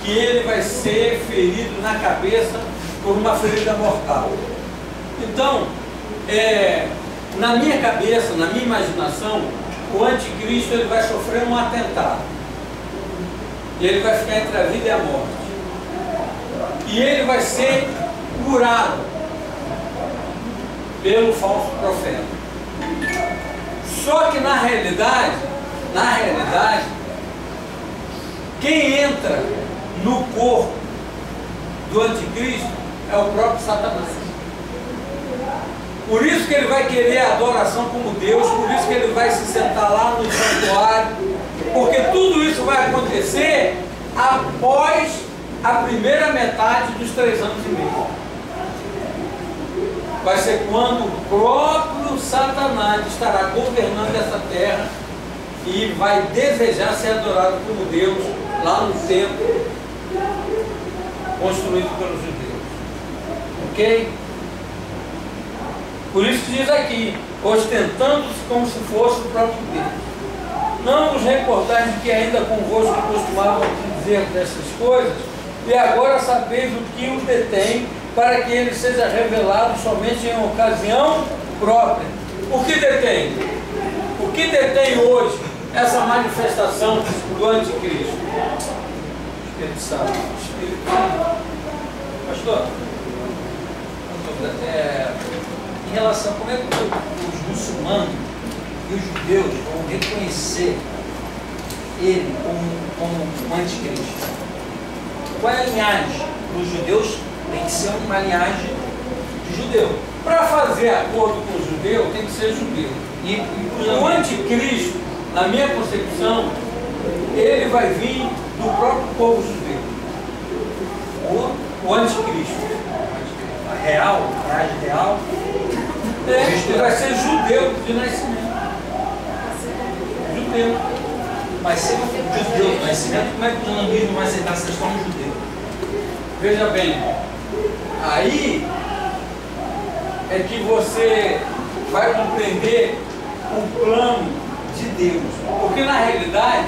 A: que ele vai ser ferido na cabeça por uma ferida mortal. Então, na minha cabeça, na minha imaginação, o anticristo ele vai sofrer um atentado. E ele vai ficar entre a vida e a morte. e ele vai ser curado pelo falso profeta. Só que na realidade, quem entra no corpo do anticristo é o próprio Satanás. Por isso que ele vai querer a adoração como Deus, por isso que ele vai se sentar lá no santuário, porque tudo isso vai acontecer após a primeira metade dos 3 anos e meio. Vai ser quando o próprio Satanás estará governando essa terra e vai desejar ser adorado como Deus lá no templo construído pelos judeus. Ok? Por isso que diz aqui, ostentando-se como se fosse o próprio Deus. Não nos recordais de que ainda convosco costumavam dizer dessas coisas, e agora sabeis o que o detém, para que ele seja revelado somente em ocasião própria. O que detém? O que detém hoje essa manifestação do anticristo? Espírito Santo. Espírito Santo. Pastor, em relação a como é que os muçulmanos e os judeus vão reconhecer ele como um anticristo? Qual é a linhagem? Os judeus tem que ser uma linhagem de judeu. Para fazer acordo com o judeu, tem que ser judeu. E o anticristo, na minha concepção, ele vai vir do próprio povo judeu. O anticristo. A linhagem real, ele vai ser judeu de nascimento. Judeu. Mas ser judeu de nascimento, como é que o islamismo vai aceitar se eles estão judeu? Veja bem, aí é que você vai compreender o plano de Deus. Porque na realidade,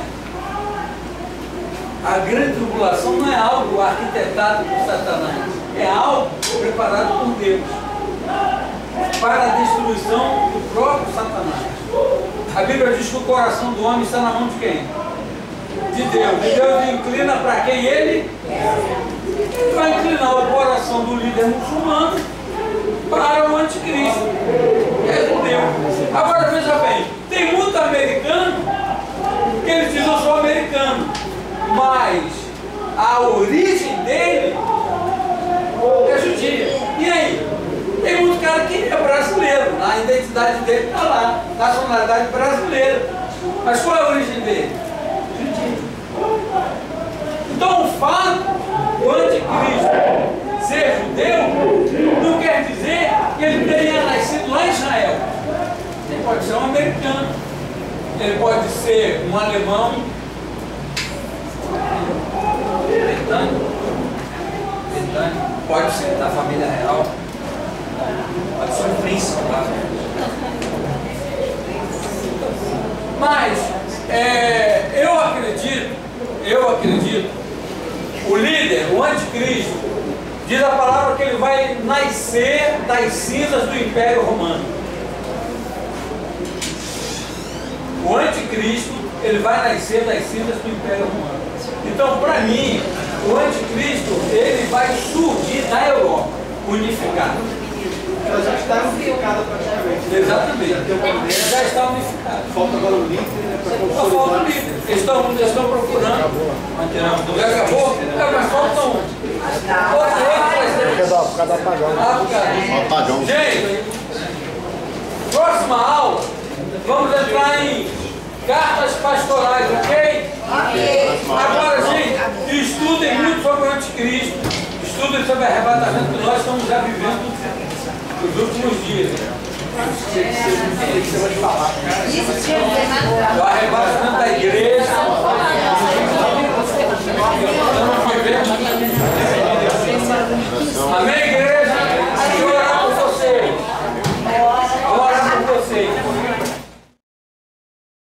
A: a grande tribulação não é algo arquitetado por Satanás, é algo preparado por Deus para a destruição do próprio Satanás. A Bíblia diz que o coração do homem está na mão de quem? De Deus. E Deus inclina para quem ele? Ele vai inclinar o coração do líder muçulmano para o anticristo, que é judeu. Agora veja bem, tem muito americano que ele diz: eu sou americano, mas a origem dele é judia. E aí? Tem muito cara que é brasileiro, a identidade dele está lá, nacionalidade brasileira. Mas qual é a origem dele? Judia. Então o fato do anticristo ser judeu não quer dizer que ele tenha nascido lá em Israel. Ele pode ser um americano, ele pode ser um alemão, britânico, pode ser da família real, pode ser um príncipe lá. Mas eu acredito, o líder, o anticristo, diz a palavra que ele vai nascer das cinzas do Império Romano. O anticristo, ele vai nascer das cinzas do Império Romano. Então, para mim, o anticristo, ele vai surgir da Europa, unificado.
C: Ela já está unificada praticamente.
A: Exatamente. Já está unificado.
C: Falta agora o líder, né? Para
A: Só falta o líder. Eles estão procurando. Já acabou? Mas faltam.
D: Por causa do apagão.
A: Gente, próxima aula, vamos entrar em cartas pastorais, ok? Agora, gente, estudem muito sobre o anticristo, estudem sobre o arrebatamento que nós estamos já vivendo nos últimos dias. O arrebatamento